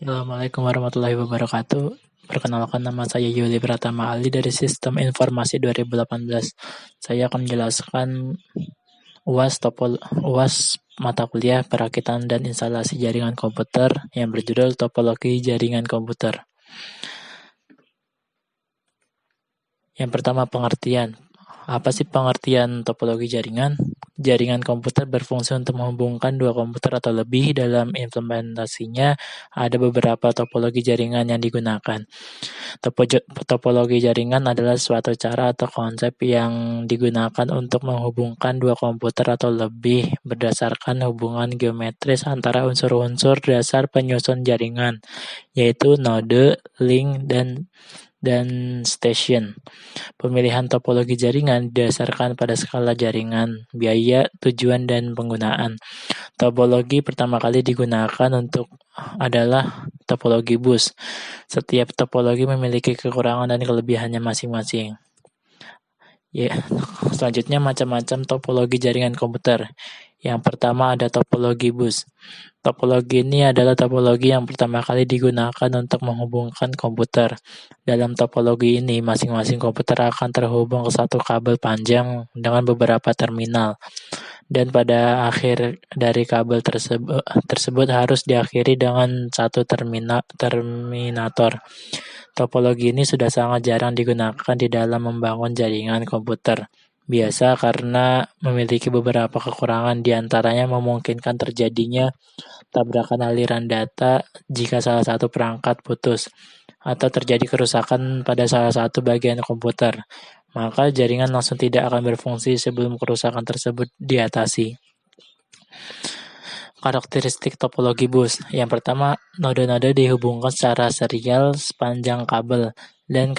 Assalamualaikum warahmatullahi wabarakatuh. Perkenalkan, nama saya Yuli Pratama Ali dari Sistem Informasi 2018. Saya akan menjelaskan UAS mata kuliah perakitan dan instalasi jaringan komputer yang berjudul Topologi Jaringan Komputer. Yang pertama, pengertian. Apa sih pengertian topologi jaringan? Jaringan komputer berfungsi untuk menghubungkan dua komputer atau lebih. Dalam implementasinya, ada beberapa topologi jaringan yang digunakan. Topologi jaringan adalah suatu cara atau konsep yang digunakan untuk menghubungkan dua komputer atau lebih berdasarkan hubungan geometris antara unsur-unsur dasar penyusun jaringan, yaitu node, link, dan station. Pemilihan topologi jaringan didasarkan pada skala jaringan, biaya, tujuan, dan penggunaan. Topologi pertama kali digunakan adalah topologi bus. Setiap topologi memiliki kekurangan dan kelebihannya masing-masing. Selanjutnya, macam-macam topologi jaringan komputer. Yang pertama ada topologi bus. Topologi ini adalah topologi yang pertama kali digunakan untuk menghubungkan komputer. Dalam topologi ini, masing-masing komputer akan terhubung ke satu kabel panjang dengan beberapa terminal. Dan pada akhir dari kabel tersebut harus diakhiri dengan satu terminator. Topologi ini sudah sangat jarang digunakan di dalam membangun jaringan komputer. Biasa karena memiliki beberapa kekurangan, diantaranya memungkinkan terjadinya tabrakan aliran data jika salah satu perangkat putus, atau terjadi kerusakan pada salah satu bagian komputer. Maka jaringan langsung tidak akan berfungsi sebelum kerusakan tersebut diatasi. Karakteristik topologi bus. Yang pertama, node-node dihubungkan secara serial sepanjang kabel, dan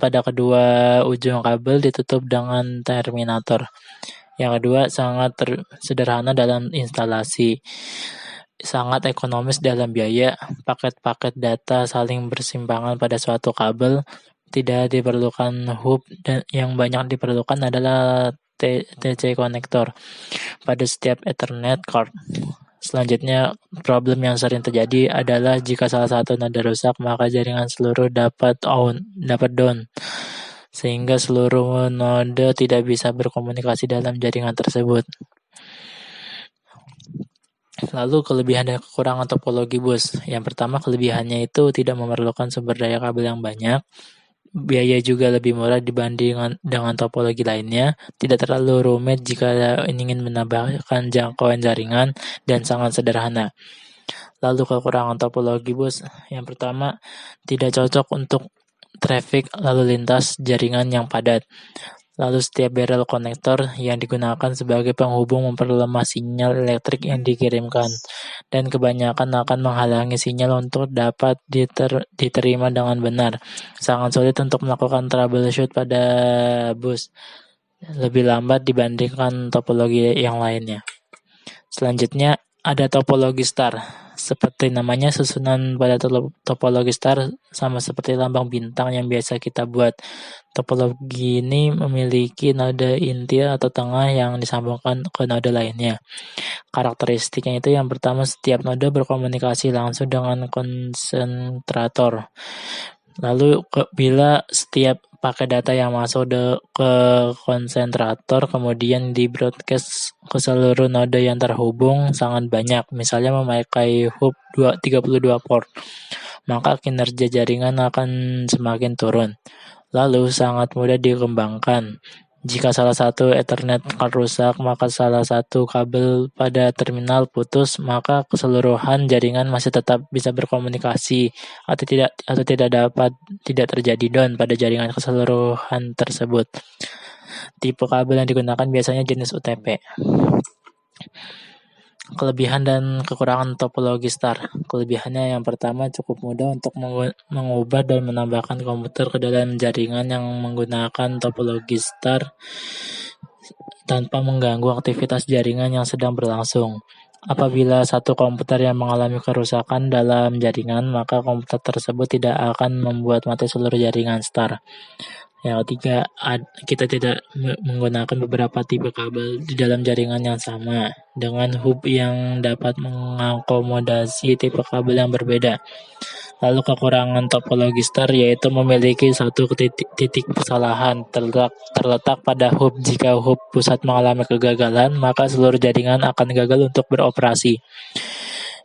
pada kedua ujung kabel ditutup dengan terminator. Yang kedua, sangat sederhana dalam instalasi, sangat ekonomis dalam biaya. Paket-paket data saling bersimpangan pada suatu kabel, tidak diperlukan hub, dan yang banyak diperlukan adalah TC konektor pada setiap Ethernet card. Selanjutnya, problem yang sering terjadi adalah jika salah satu node rusak, maka jaringan seluruh dapat down, sehingga seluruh node tidak bisa berkomunikasi dalam jaringan tersebut. Lalu, kelebihan dan kekurangan topologi bus. Yang pertama, kelebihannya itu tidak memerlukan sumber daya kabel yang banyak. Biaya juga lebih murah dibanding dengan topologi lainnya, tidak terlalu rumit jika ingin menambahkan jangkauan jaringan, dan sangat sederhana. Lalu kekurangan topologi bus, yang pertama, tidak cocok untuk traffic lalu lintas jaringan yang padat. Lalu setiap barrel konektor yang digunakan sebagai penghubung memperlemah sinyal elektrik yang dikirimkan, dan kebanyakan akan menghalangi sinyal untuk dapat diterima dengan benar. Sangat sulit untuk melakukan troubleshoot pada bus, lebih lambat dibandingkan topologi yang lainnya. Selanjutnya ada topologi star. Seperti namanya, susunan pada topologi star sama seperti lambang bintang yang biasa kita buat. Topologi ini memiliki node inti atau tengah yang disambungkan ke node lainnya. Karakteristiknya itu yang pertama, setiap node berkomunikasi langsung dengan konsentrator. Lalu bila setiap paket data yang masuk ke konsentrator kemudian di-broadcast ke seluruh node yang terhubung sangat banyak, misalnya memakai hub 32 port, maka kinerja jaringan akan semakin turun. Lalu sangat mudah dikembangkan. Jika salah satu Ethernet card rusak, maka salah satu kabel pada terminal putus, maka keseluruhan jaringan masih tetap bisa berkomunikasi atau tidak terjadi down pada jaringan keseluruhan tersebut. Tipe kabel yang digunakan biasanya jenis UTP. Kelebihan dan kekurangan topologi star. Kelebihannya yang pertama, cukup mudah untuk mengubah dan menambahkan komputer ke dalam jaringan yang menggunakan topologi star tanpa mengganggu aktivitas jaringan yang sedang berlangsung. Apabila satu komputer yang mengalami kerusakan dalam jaringan, maka komputer tersebut tidak akan membuat mati seluruh jaringan star. Yang ketiga, kita tidak menggunakan beberapa tipe kabel di dalam jaringan yang sama dengan hub yang dapat mengakomodasi tipe kabel yang berbeda. Lalu kekurangan topologi star yaitu memiliki satu titik kesalahan terletak pada hub. Jika hub pusat mengalami kegagalan, maka seluruh jaringan akan gagal untuk beroperasi.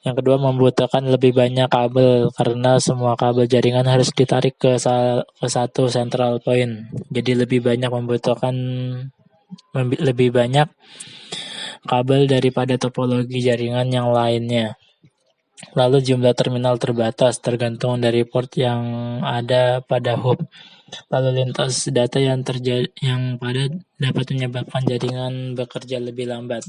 Yang kedua, membutuhkan lebih banyak kabel karena semua kabel jaringan harus ditarik ke satu central point. Jadi lebih banyak kabel daripada topologi jaringan yang lainnya. Lalu jumlah terminal terbatas tergantung dari port yang ada pada hub. Lalu lintas data yang padat dapat menyebabkan jaringan bekerja lebih lambat.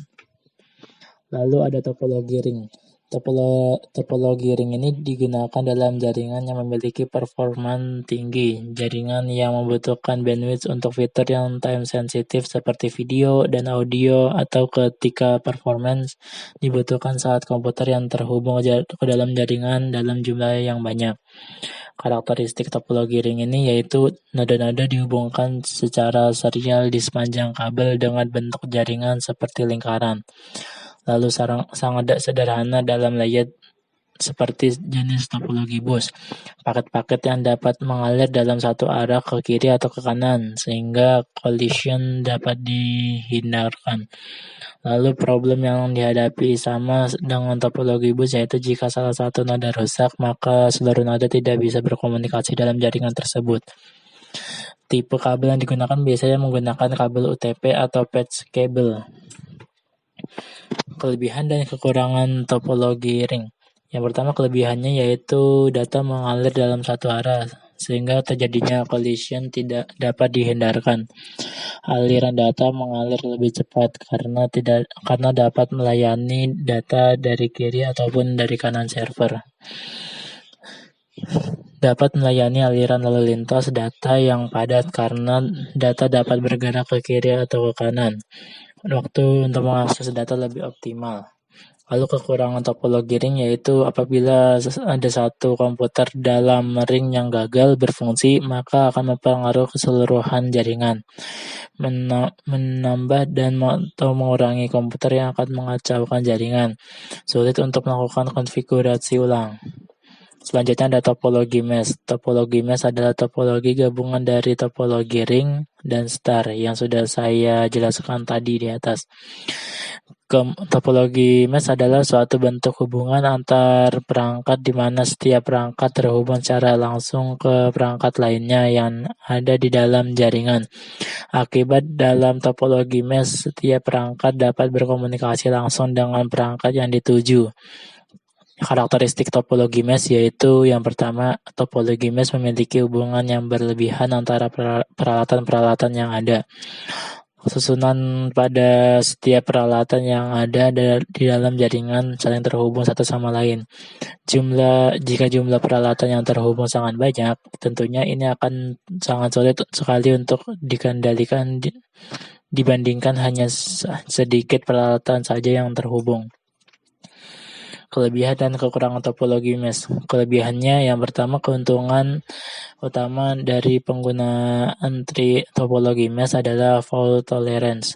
Lalu ada topologi ring. Topologi ring ini digunakan dalam jaringan yang memiliki performa tinggi. Jaringan yang membutuhkan bandwidth untuk fitur yang time sensitif seperti video dan audio, atau ketika performance dibutuhkan saat komputer yang terhubung ke dalam jaringan dalam jumlah yang banyak. Karakteristik topologi ring ini yaitu node-node dihubungkan secara serial di sepanjang kabel dengan bentuk jaringan seperti lingkaran. Lalu sangat sederhana dalam layout seperti jenis topologi bus. Paket-paket yang dapat mengalir dalam satu arah ke kiri atau ke kanan sehingga collision dapat dihindarkan. Lalu problem yang dihadapi sama dengan topologi bus yaitu jika salah satu node rusak, maka seluruh node tidak bisa berkomunikasi dalam jaringan tersebut. Tipe kabel yang digunakan biasanya menggunakan kabel UTP atau patch cable. Kelebihan dan kekurangan topologi ring. Yang pertama, kelebihannya yaitu data mengalir dalam satu arah sehingga terjadinya collision tidak dapat dihindarkan. Aliran data mengalir lebih cepat karena dapat melayani data dari kiri ataupun dari kanan server. Dapat melayani aliran lalu lintas data yang padat karena data dapat bergerak ke kiri atau ke kanan. Waktu untuk mengakses data lebih optimal. Lalu kekurangan topologi ring yaitu apabila ada satu komputer dalam ring yang gagal berfungsi, maka akan mempengaruhi keseluruhan jaringan, menambah dan atau mengurangi komputer yang akan mengacaukan jaringan. Sulit untuk melakukan konfigurasi ulang. Selanjutnya ada topologi mesh. Topologi mesh adalah topologi gabungan dari topologi ring dan star yang sudah saya jelaskan tadi di atas. Topologi mesh adalah suatu bentuk hubungan antar perangkat di mana setiap perangkat terhubung secara langsung ke perangkat lainnya yang ada di dalam jaringan. Akibat dalam topologi mesh, setiap perangkat dapat berkomunikasi langsung dengan perangkat yang dituju. Karakteristik topologi mesh yaitu yang pertama, topologi mesh memiliki hubungan yang berlebihan antara peralatan-peralatan yang ada. Susunan pada setiap peralatan yang ada di dalam jaringan saling terhubung satu sama lain. Jika jumlah peralatan yang terhubung sangat banyak, tentunya ini akan sangat sulit sekali untuk dikendalikan dibandingkan hanya sedikit peralatan saja yang terhubung. Kelebihan dan kekurangan topologi mesh. Kelebihannya yang pertama, keuntungan utama dari penggunaan topologi mesh adalah fault tolerance.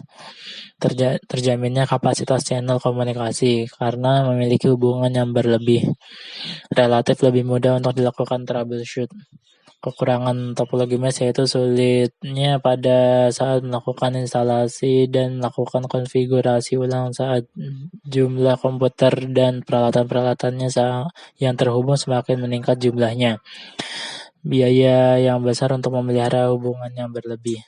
Terjaminnya kapasitas channel komunikasi karena memiliki hubungan yang berlebih. Relatif lebih mudah untuk dilakukan troubleshoot. Kekurangan topologi mesh yaitu sulitnya pada saat melakukan instalasi dan melakukan konfigurasi ulang saat jumlah komputer dan peralatan-peralatannya yang terhubung semakin meningkat jumlahnya. Biaya yang besar untuk memelihara hubungan yang berlebih.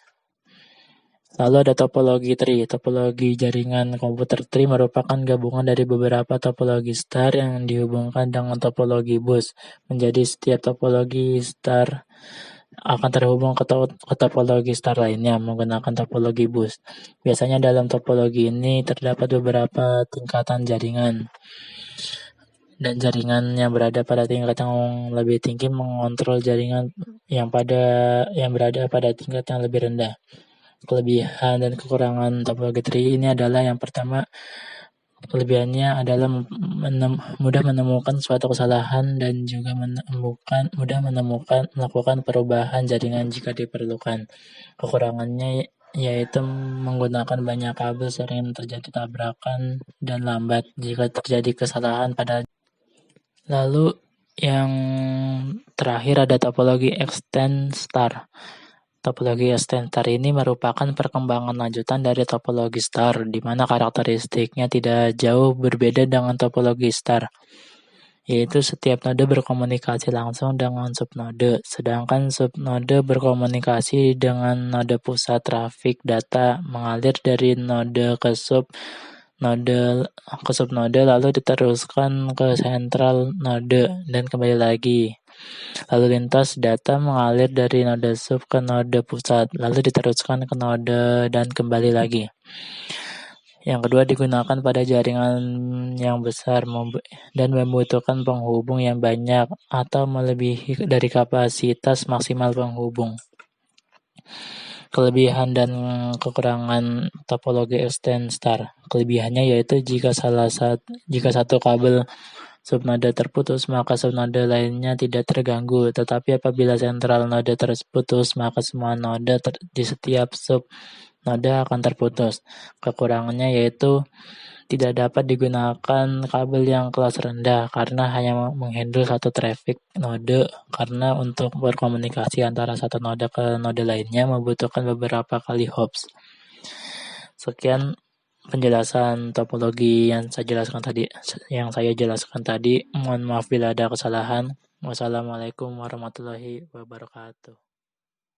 Lalu ada topologi tree. Topologi jaringan komputer tree merupakan gabungan dari beberapa topologi star yang dihubungkan dengan topologi bus. Menjadi setiap topologi star akan terhubung ke topologi star lainnya menggunakan topologi bus. Biasanya dalam topologi ini terdapat beberapa tingkatan jaringan. Dan jaringan yang berada pada tingkat yang lebih tinggi mengontrol jaringan yang berada pada tingkat yang lebih rendah. Kelebihan dan kekurangan topologi tree ini adalah yang pertama, Kelebihannya adalah mudah menemukan suatu kesalahan dan juga mudah melakukan perubahan jaringan jika diperlukan. Kekurangannya yaitu menggunakan banyak kabel sering terjadi tabrakan dan lambat jika terjadi kesalahan pada. Lalu yang terakhir ada topologi extend star. Topologi extend star ini merupakan perkembangan lanjutan dari topologi star, di mana karakteristiknya tidak jauh berbeda dengan topologi star, yaitu setiap node berkomunikasi langsung dengan subnode, sedangkan subnode berkomunikasi dengan node pusat trafik data mengalir dari node ke subnode lalu diteruskan ke sentral node dan kembali lagi. Lalu lintas data mengalir dari node sub ke node pusat, lalu diteruskan ke node dan kembali lagi. Yang kedua, digunakan pada jaringan yang besar dan membutuhkan penghubung yang banyak atau melebihi dari kapasitas maksimal penghubung. Kelebihan dan kekurangan topologi extend star. Kelebihannya yaitu jika satu kabel subnode terputus, maka subnode lainnya tidak terganggu. Tetapi apabila sentral node terputus, maka semua node di setiap subnode akan terputus. Kekurangannya yaitu tidak dapat digunakan kabel yang kelas rendah karena hanya menghandle satu traffic node, karena untuk berkomunikasi antara satu node ke node lainnya membutuhkan beberapa kali hops. Sekian penjelasan topologi yang saya jelaskan tadi. Mohon maaf bila ada kesalahan. Wassalamualaikum warahmatullahi wabarakatuh.